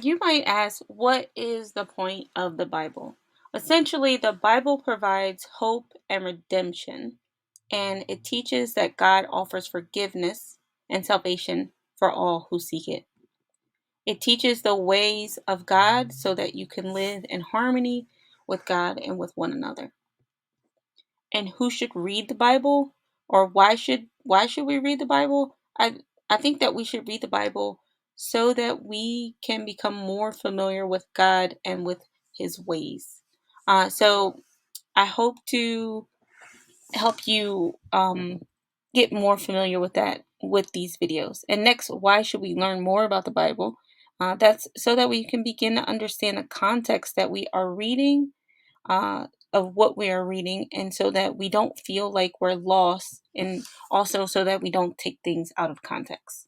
You might ask, what is the point of the Bible? Essentially, the Bible provides hope and redemption, and it teaches that God offers forgiveness and salvation for all who seek it. It teaches the ways of God so that you can live in harmony with God and with one another. And who should read the Bible, or why should we read the Bible? I think that we should read the Bible so that we can become more familiar with God and with his ways. So I hope to help you get more familiar with that with these videos. And next, why should we learn more about the Bible? That's so that we can begin to understand the context that we are reading, uh, of what we are reading, and so that we don't feel like we're lost, and also so that we don't take things out of context.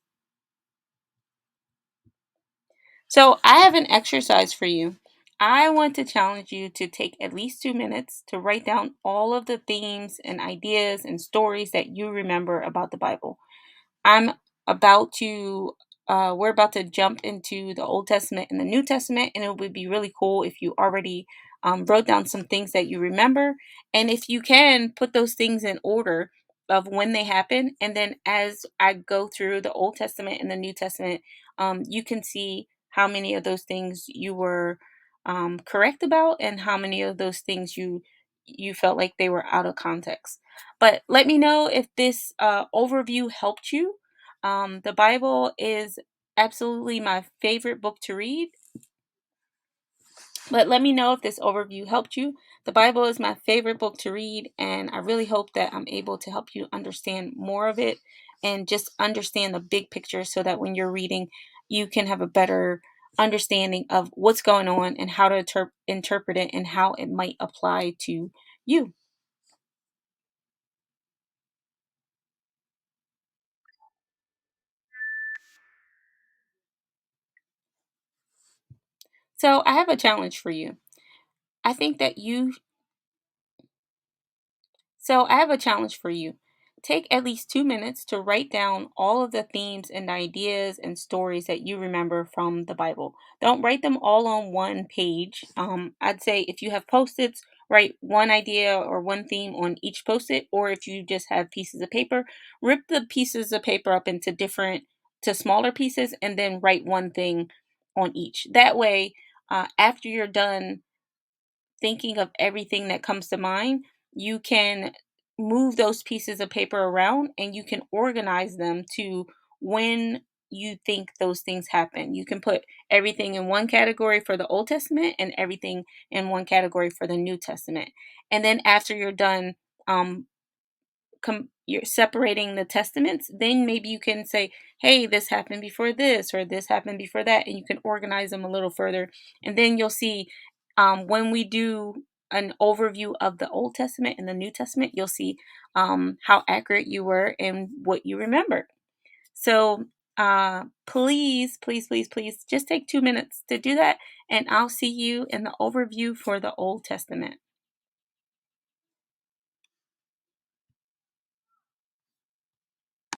So, I have an exercise for you. I want to challenge you to take at least 2 minutes to write down all of the themes and ideas and stories that you remember about the Bible. I'm about to we're about to jump into the Old Testament and the New Testament, and it would be really cool if you already wrote down some things that you remember, and if you can put those things in order of when they happen, and then as I go through the Old Testament and the New Testament, you can see how many of those things you were correct about, and how many of those things you felt like they were out of context. But let me know if this overview helped you. The Bible is absolutely my favorite book to read, but let me know if this overview helped you. The Bible is my favorite book to read, and I really hope that I'm able to help you understand more of it and just understand the big picture so that when you're reading, you can have a better understanding of what's going on and how to interpret it and how it might apply to you. So, I have a challenge for you. I think that you So, I have a challenge for you. Take at least 2 minutes to write down all of the themes and ideas and stories that you remember from the Bible. Don't write them all on one page. I'd say if you have post its, write one idea or one theme on each post it, or if you just have pieces of paper, rip the pieces of paper up into to smaller pieces, and then write one thing on each. That way, after you're done thinking of everything that comes to mind, you can move those pieces of paper around and you can organize them to when you think those things happen. You can put everything in one category for the Old Testament and everything in one category for the New Testament. And then after you're done, you're separating the testaments, then maybe you can say, hey, this happened before this, or this happened before that, and you can organize them a little further. And then you'll see, when we do an overview of the Old Testament and the New Testament, you'll see how accurate you were and what you remembered. So please, please, please, please just take 2 minutes to do that, and I'll see you in the overview for the Old Testament.